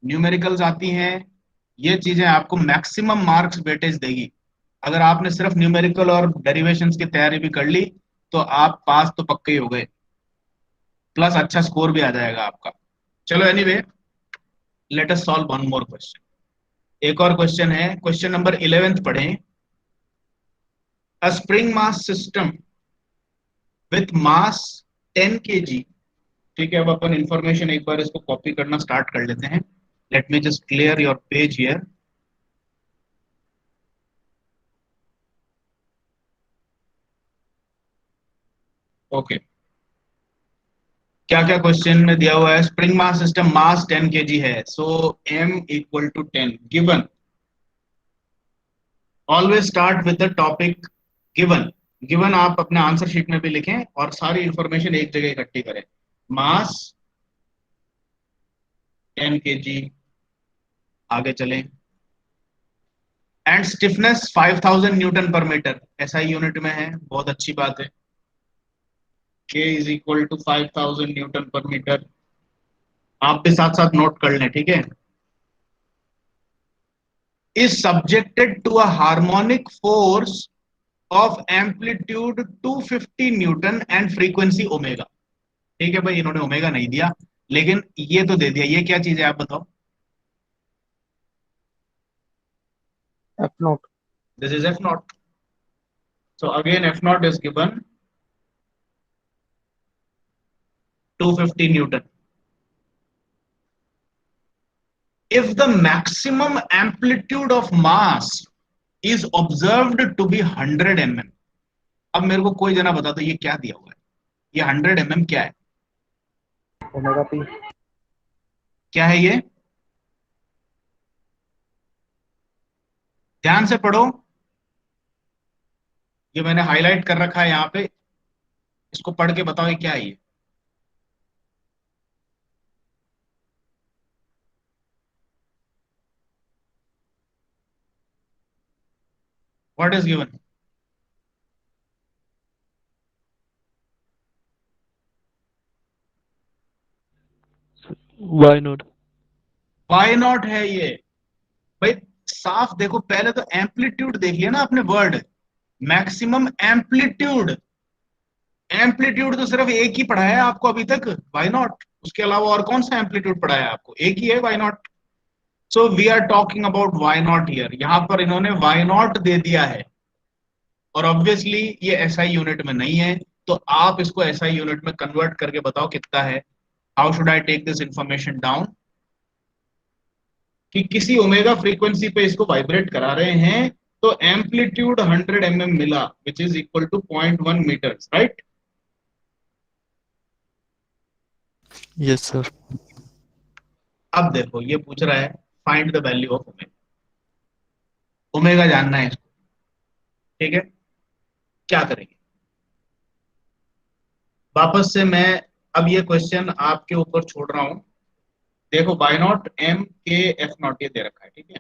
न्यूमेरिकल्स आती हैं, ये चीजें आपको मैक्सिमम मार्क्स वेटेज देगी। अगर आपने सिर्फ न्यूमेरिकल और डेरिवेशंस की तैयारी भी कर ली तो आप पास तो पक्के ही हो गए, प्लस अच्छा स्कोर भी आ जाएगा आपका। चलो anyway, let us solve one more question. एक और क्वेश्चन है, क्वेश्चन नंबर 11 पढ़ें। A spring mass system with mass 10 kg। ठीक है, अब अपन इंफॉर्मेशन एक बार इसको कॉपी करना स्टार्ट कर लेते हैं। Let me just clear your page here. Okay, क्या क्या क्वेश्चन में दिया हुआ है? Spring mass system, mass 10 kg है, so m equal to 10 given. Always start with the topic given. Given आप अपने आंसर शीट में भी लिखें और सारी इंफॉर्मेशन एक जगह इकट्ठी करें। मास 10 kg, आगे चलें। एंड स्टिफनेस 5000 न्यूटन पर मीटर, एसआई यूनिट में है, बहुत अच्छी बात है। K is equal to 5000 newton पर मीटर। आप भी साथ साथ नोट कर लें, ठीक है। Is subjected to a harmonic force of amplitude 250 newton and frequency omega. ठीक है भाई, इन्होंने ओमेगा नहीं दिया लेकिन ये तो दे दिया। ये क्या चीज है आप बताओ? F naught. This is F not. So again F not is given 250 Newton. If the maximum amplitude of mass is observed to be 100 mm। अब मेरे को कोई जना बता दो ये क्या दिया हुआ है, ये 100 mm क्या है? Omega P. क्या है ये? ध्यान से पढ़ो, ये मैंने हाईलाइट कर रखा है यहाँ पे, इसको पढ़ के बताओ ये क्या है ये। What is given? Why not? Y naught है ये। भाई साफ देखो, पहले तो एम्पलीट्यूड देख लिया ना आपने वर्ड, मैक्सिमम एम्पलीट्यूड। एम्पलीट्यूड तो सिर्फ एक ही पढ़ा है आपको अभी तक, वाई नॉट। उसके अलावा और कौन सा एम्पलीट्यूड पढ़ा है आपको? एक ही है, Y naught. So we are talking about Y naught here. यहां पर इन्होंने वाई नॉट दे दिया है, और ऑब्वियसली ये एसआई यूनिट में नहीं है, तो आप इसको एसआई यूनिट में कन्वर्ट करके बताओ कितना है। How should I take this information down? कि किसी ओमेगा फ्रीक्वेंसी पे इसको वाइब्रेट करा रहे हैं, तो एम्पलीट्यूड 100 मिला, which is equal to 0.1 metres, right? Yes, sir. अब देखो ये पूछ रहा है find the value of omega. Omega जानना है इसको, ठीक है? क्या करेंगे? वापस से मैं अब ये क्वेश्चन आपके ऊपर छोड़ रहा हूं। देखो वाई नॉट एम के एफ नॉट ये दे रखा है, ठीक है?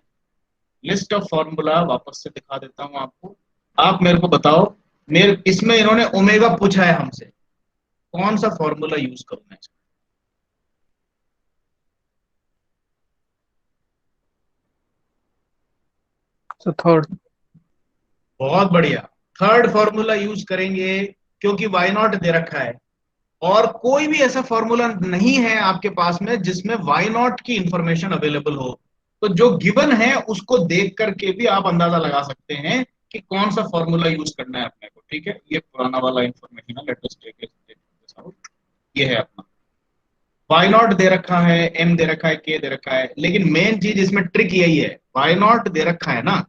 लिस्ट ऑफ फॉर्मूला वापस से दिखा देता हूं आपको। आप मेरे को बताओ, मेरे इसमें इन्होंने ओमेगा पूछा है हमसे, कौन सा फॉर्मूला यूज करूं मैं? So third. बहुत बढ़िया, थर्ड फॉर्मूला यूज करेंगे, क्योंकि वाई नॉट दे रखा है और कोई भी ऐसा फॉर्मूला नहीं है आपके पास में जिसमें वाई नॉट की इंफॉर्मेशन अवेलेबल हो। तो जो गिवन है उसको देख करके भी आप अंदाजा लगा सकते हैं कि कौन सा फॉर्मूला यूज करना है अपने को, ठीक है? ये पुराना वाला इंफॉर्मेशन है, let us take it out. ये है अपना वाई नॉट दे रखा है, एम दे रखा है, के दे रखा है, लेकिन मेन चीज इसमें ट्रिक यही है, वाई नॉट दे रखा है ना,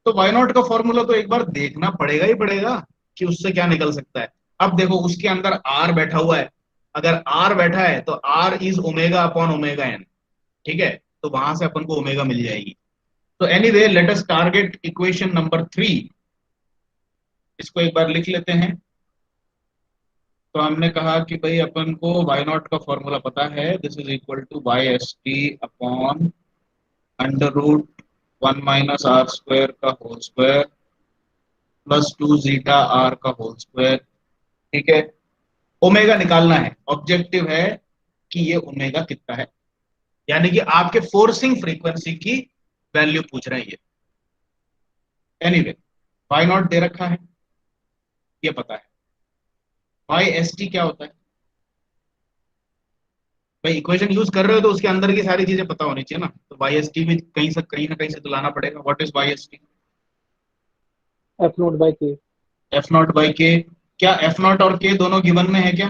तो वाई नॉट का फॉर्मूला तो एक बार देखना पड़ेगा ही पड़ेगा कि उससे क्या निकल सकता है। अब देखो उसके अंदर आर बैठा हुआ है, अगर आर बैठा है तो R is omega upon omega N, ठीक है? तो वहां से अपन को ओमेगा मिल जाएगी। तो एनीवे लेट अस टारगेट इक्वेशन नंबर 3। इसको एक बार लिख लेते हैं। तो हमने कहा कि भाई अपन को वाई नॉट का फॉर्मूला पता है, this is equal to Y S T upon under root 1 - r² का whole square plus 2 zeta R का होल स्क्वायर, ठीक है? ओमेगा निकालना है, ऑब्जेक्टिव है कि ये ओमेगा कितना है, यानी कि आपके फोर्सिंग फ्रीक्वेंसी की वैल्यू पूछ रहे हैं ये। एनीवे वाई नॉट दे रखा है, ये पता है। वाई एस टी क्या होता है? भाई इक्वेशन यूज कर रहे हो तो उसके अंदर की सारी चीजें पता होनी चाहिए ना, तो वाई एस टी भी कहीं ना कहीं से तो लाना पड़ेगा। What is Y S T? F naught by K. F naught by K. क्या एफ नॉट और के दोनों गिवन में है क्या?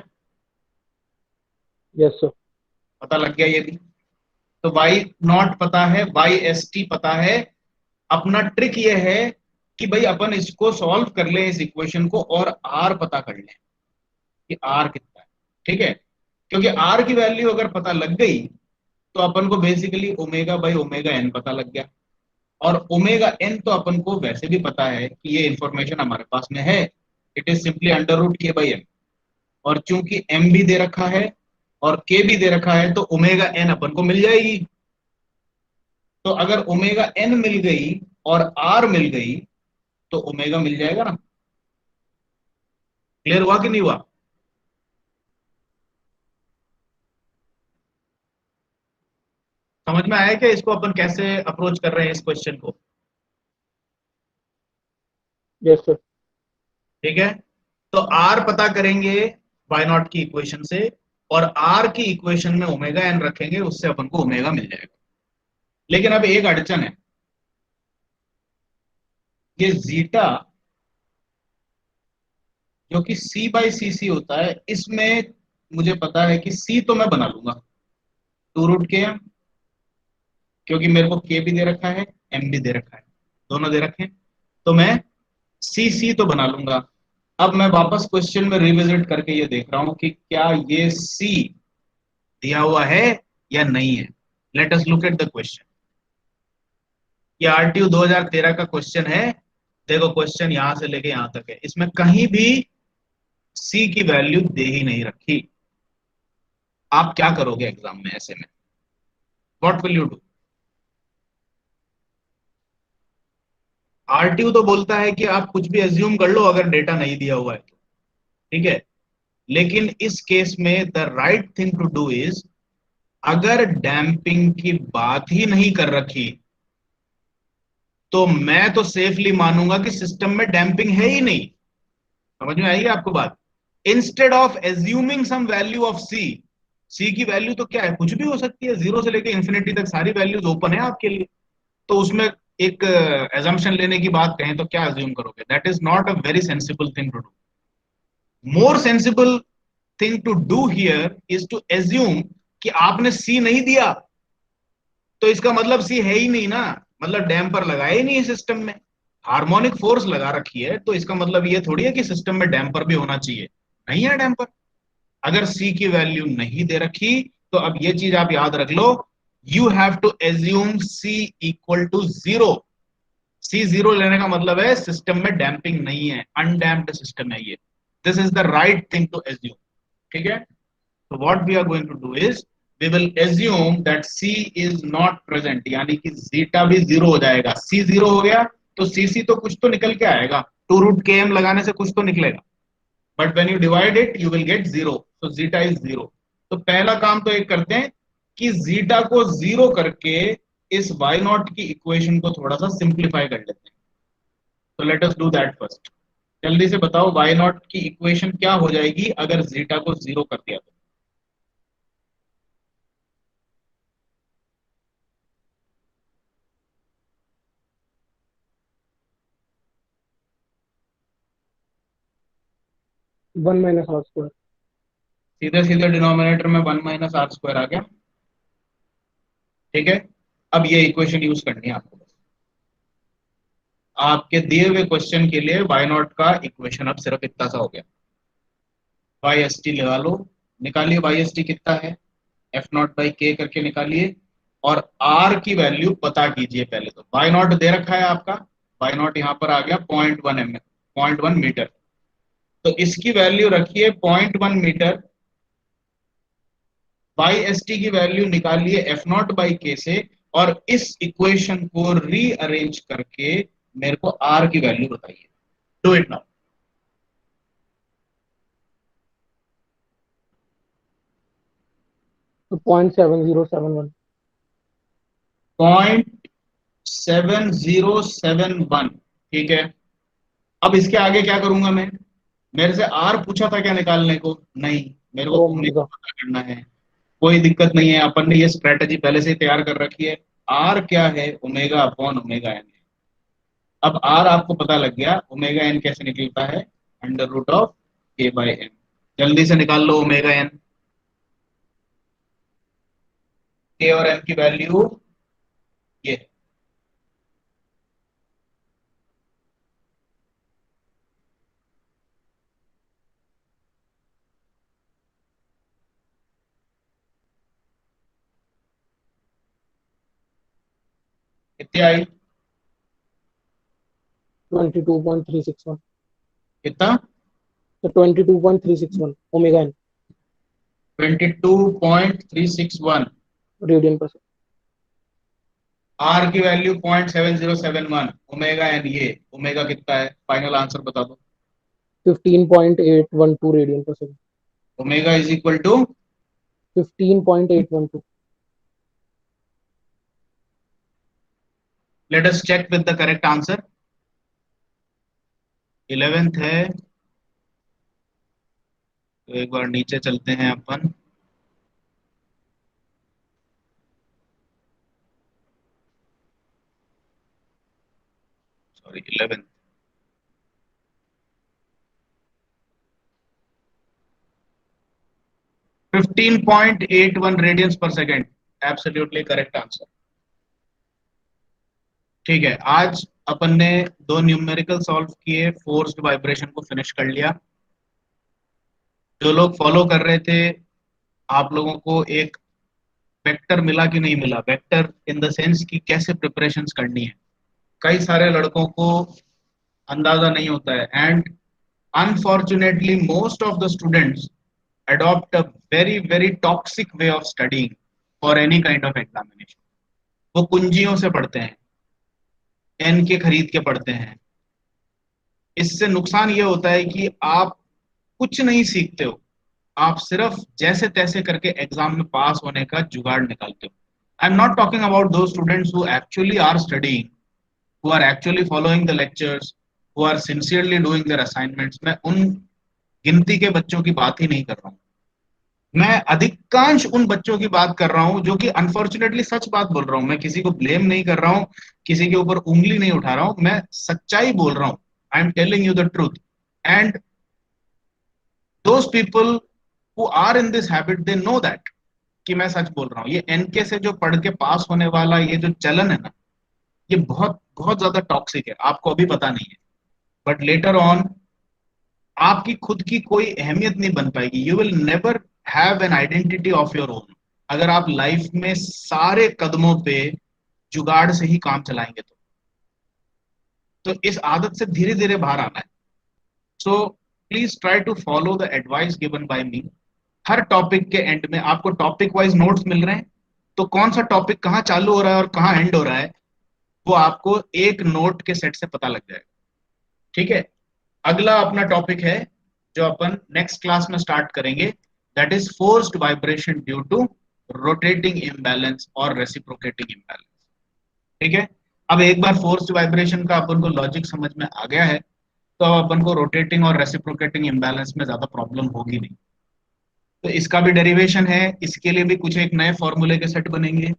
Yes, sir. पता लग गया ये भी। तो वाई नॉट पता है, वाई एस टी पता है। अपना ट्रिक ये है कि भाई अपन इसको सॉल्व कर ले इस इक्वेशन को, और आर पता कर ले कि आर कितना है, ठीक है? क्योंकि आर की वैल्यू अगर पता लग गई तो अपन को basically omega by omega N पता लग गया, और ओमेगा एन तो अपन को वैसे भी पता है कि ये इंफॉर्मेशन हमारे पास में है, it is simply under root के बाई एम। और चूंकि एम भी दे रखा है और के भी दे रखा है, तो ओमेगा एन अपन को मिल जाएगी। तो अगर ओमेगा एन मिल गई और आर मिल गई तो ओमेगा मिल जाएगा ना। क्लियर हुआ कि नहीं हुआ? समझ में आया क्या इसको अपन कैसे अप्रोच कर रहे हैं इस क्वेश्चन को? Yes, sir. ठीक है, तो आर पता करेंगे वाई नॉट की इक्वेशन से, और आर की इक्वेशन में ओमेगा एन रखेंगे, उससे अपन को ओमेगा मिल जाएगा। लेकिन अब एक अड़चन है, ये जीटा जो कि सी बाई सी सी होता है, इसमें मुझे पता है कि सी तो मैं बना लूंगा 2√k, क्योंकि मेरे को के भी दे रखा है, एम भी दे रखा है, दोनों दे रखे हैं, तो मैं सी सी तो बना लूंगा। अब मैं वापस क्वेश्चन में रिविजिट करके ये देख रहा हूं कि क्या ये सी दिया हुआ है या नहीं है। Let us look at the question. ये आरटीयू 2013 का क्वेश्चन है। देखो क्वेश्चन यहां से लेके यहां तक है, इसमें कहीं भी सी की वैल्यू दे ही नहीं रखी। आप क्या करोगे एग्जाम में ऐसे में? What will you do? RTU तो बोलता है कि आप कुछ भी एज्यूम कर लो अगर डेटा नहीं दिया हुआ है तो, ठीक है। लेकिन इस केस में the right thing to do is, अगर डैम्पिंग की बात ही नहीं कर रखी तो मैं तो सेफली मानूंगा कि सिस्टम में डैम्पिंग है ही नहीं। समझ में आएगी आपको बात? Instead of assuming some value of C, C की वैल्यू तो क्या है, कुछ भी हो सकती है, जीरो से लेकर इंफिनिटी तक सारी वैल्यूज ओपन है आपके लिए। तो उसमें एक एजम्पशन लेने की बात कहें तो क्या एज्यूम करोगे? That is not a very sensible thing to do. More sensible thing to do here is to assume कि आपने सी नहीं दिया तो इसका मतलब सी है ही नहीं ना, मतलब डैम्पर लगाया ही नहीं है सिस्टम में। हार्मोनिक फोर्स लगा रखी है तो इसका मतलब ये थोड़ी है कि सिस्टम में डैम्पर भी होना चाहिए। नहीं है डैम्पर। अगर सी की वैल्यू नहीं दे रखी तो अब ये चीज आप याद रख लो, you have to assume C equal to zero. C zero लेने का मतलब है सिस्टम में डैम्पिंग नहीं है, अनडैम्प्ड सिस्टम है ये। This is the right thing to assume, ठीक है। So what we are going to do is we will assume that C is not present, यानी कि zeta भी जीरो हो जाएगा। C जीरो हो गया तो CC तो कुछ तो निकल के आएगा, 2√km लगाने से कुछ तो निकलेगा। But when you divide it you will get zero, so zeta is zero. तो पहला काम तो एक करते हैं कि zeta को जीरो करके इस y नॉट की इक्वेशन को थोड़ा सा सिंप्लीफाई कर लेते हैं। तो let us do that first. जल्दी से बताओ y नॉट की इक्वेशन क्या हो जाएगी अगर zeta को जीरो कर दिया तो? 1 माइनस आर स्क्वायर। सीधे सीधे डिनोमिनेटर में 1 - r² आ गया, ठीक है। अब ये इक्वेशन यूज करनी है आपको। आपके दिए हुए क्वेश्चन के लिए y नॉट का इक्वेशन अब सिर्फ इतना सा हो गया। वाई एस टी लगा लो, निकालिए वाई एस टी कितना है, F0/k करके निकालिए। और r की वैल्यू पता कीजिए पहले तो। y नॉट दे रखा है आपका, y नॉट यहाँ पर आ गया 0.1 मीटर। तो इसकी वैल्यू रखिए 0.1 मीटर। वाई एस टी की वैल्यू निकालिए F0/k से, और इस इक्वेशन को रीअरेंज करके मेरे को आर की वैल्यू बताइए। Do it now. तो 0.7071। 0.7071, ठीक है। अब इसके आगे क्या करूंगा मैं? मेरे से आर पूछा था क्या निकालने को? नहीं, मेरे को ओमेगा ओमेगा। पता करना है। कोई दिक्कत नहीं है, अपन ने ये स्ट्रेटेजी पहले से ही तैयार कर रखी है। आर क्या है? Omega upon omega N. अब आर आपको पता लग गया, ओमेगा एन कैसे निकलता है? √k/n। जल्दी से निकाल लो ओमेगा एन। के और एम की वैल्यू ये है। कितनी आई? 22.361। कितना? तो 22.361 ओमेगा एन 22.361। रेडियन पर आर की वैल्यू 0.7071, ओमेगा एन ये। ओमेगा कितना है? फाइनल आंसर बता दो। 15.812 radian per second. Omega is equal to 15.812। Let us check with the correct answer. 11th है तो एक बार नीचे चलते हैं अपन। Sorry 11th। 15.81 radians per second, absolutely correct answer. ठीक है, आज अपन ने दो न्यूमेरिकल सॉल्व किए, फोर्स्ड वाइब्रेशन को फिनिश कर लिया। जो लोग फॉलो कर रहे थे, आप लोगों को एक वेक्टर मिला कि नहीं मिला? वेक्टर इन द सेंस कि कैसे प्रिपरेशंस करनी है। कई सारे लड़कों को अंदाजा नहीं होता है, and unfortunately most of the students adopt a very toxic way of studying for any kind of examination. वो कुंजियों से पढ़ते हैं, एन के खरीद के पढ़ते हैं। इससे नुकसान ये होता है कि आप कुछ नहीं सीखते हो, आप सिर्फ जैसे तैसे करके एग्जाम में पास होने का जुगाड़ निकालते हो। I am not talking about दो students who actually are studying, who are actually following the lectures, who are sincerely doing their assignments. मैं उन गिनती के बच्चों की बात ही नहीं कर रहा हूँ, मैं अधिकांश उन बच्चों की बात कर रहा हूं जो कि अनफॉर्चुनेटली सच बात बोल रहा हूं। मैं किसी को ब्लेम नहीं कर रहा हूं, किसी के ऊपर उंगली नहीं उठा रहा हूं, मैं सच्चाई बोल रहा हूं। I am telling you the truth, and those people who are in this habit they know that कि मैं सच बोल रहा हूं। ये एनके से जो पढ़ के पास होने वाला ये जो चलन है ना, ये बहुत बहुत ज्यादा टॉक्सिक है, आपको अभी पता नहीं है, बट लेटर ऑन आपकी खुद की कोई अहमियत नहीं बन पाएगी। You will never have an identity of your own अगर आप लाइफ में सारे कदमों पे जुगाड़ से ही काम चलाएंगे तो इस आदत से धीरे धीरे बाहर आना है। So please try to follow the advice given by me. हर टॉपिक के एंड में आपको टॉपिक वाइज नोट्स मिल रहे हैं, तो कौन सा टॉपिक कहाँ चालू हो रहा है और कहाँ एंड हो रहा है वो आपको एक नोट के सेट से पता लग जाएगा। ठीक है, अगला अपना टॉपिक है जो अपन नेक्स्ट क्लास में स्टार्ट करेंगे, that is forced vibration due to rotating imbalance और रेसिप्रोकेटिंग इम्बैलेंस। ठीक है, अब एक बार फोर्स्ड वाइब्रेशन का अपन को लॉजिक समझ में आ गया है, तो अब अपन को रोटेटिंग और रेसिप्रोकेटिंग इम्बैलेंस में ज्यादा प्रॉब्लम होगी नहीं। तो इसका भी डेरिवेशन है, इसके लिए भी कुछ एक नए फॉर्मूले के सेट बनेंगे,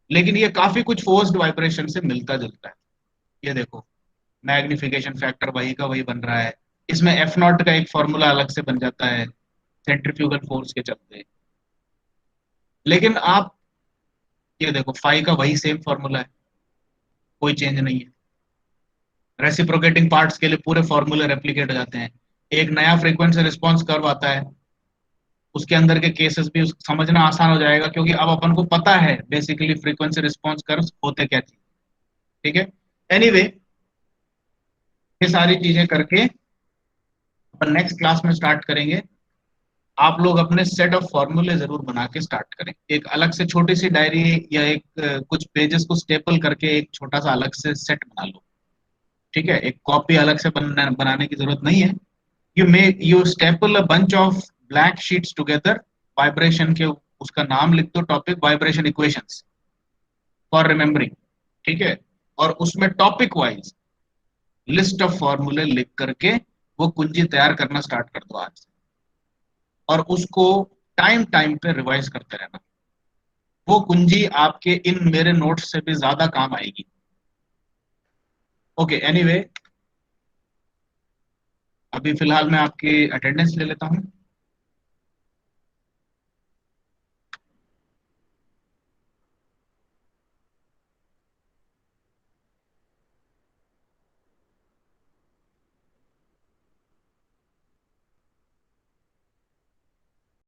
लेकिन ये काफी कुछ फोर्स्ड वाइब्रेशन से मिलता जुलता है। ये देखो, मैग्निफिकेशन फैक्टर वही का वही बन रहा है, इसमें एफ नॉट का एक फॉर्मूला अलग से बन जाता है सेंट्रीफ्यूगल फोर्स के चलते, लेकिन आप ये देखो फाई का वही सेम फॉर्मूला है, कोई चेंज नहीं है। रेसिप्रोकेटिंग पार्ट्स के लिए पूरे फॉर्मूले रेप्लिकेट हो जाते हैं। एक नया फ्रीक्वेंसी रिस्पॉन्स कर्व आता है, उसके अंदर के केसेस भी समझना आसान हो जाएगा, क्योंकि अब अपन को पता है बेसिकली फ्रीक्वेंसी रिस्पॉन्स कर्व होते क्या थी। ठीक है, एनीवे ये सारी चीजें करके अपन नेक्स्ट क्लास में स्टार्ट करेंगे। आप लोग अपने सेट ऑफ फॉर्मूले जरूर बना के स्टार्ट करें, एक अलग से छोटी सी डायरी या एक कुछ पेजेस को स्टेपल करके एक छोटा सा अलग से सेट बना लो। ठीक है, एक कॉपी अलग से बनाने की जरूरत नहीं है। You staple a bunch of black sheets together, vibration के उसका नाम लिख दो, topic vibration equations for remembering. ठीक है, और उसमें टॉपिक वाइज लिस्ट ऑफ फॉर्मूले लिख करके वो कुंजी तैयार करना स्टार्ट कर दो आज से, और उसको टाइम टाइम पे रिवाइज करते रहना। वो कुंजी आपके इन मेरे नोट्स से भी ज्यादा काम आएगी। ओके, एनीवे अभी फिलहाल मैं आपकी अटेंडेंस ले लेता हूँ।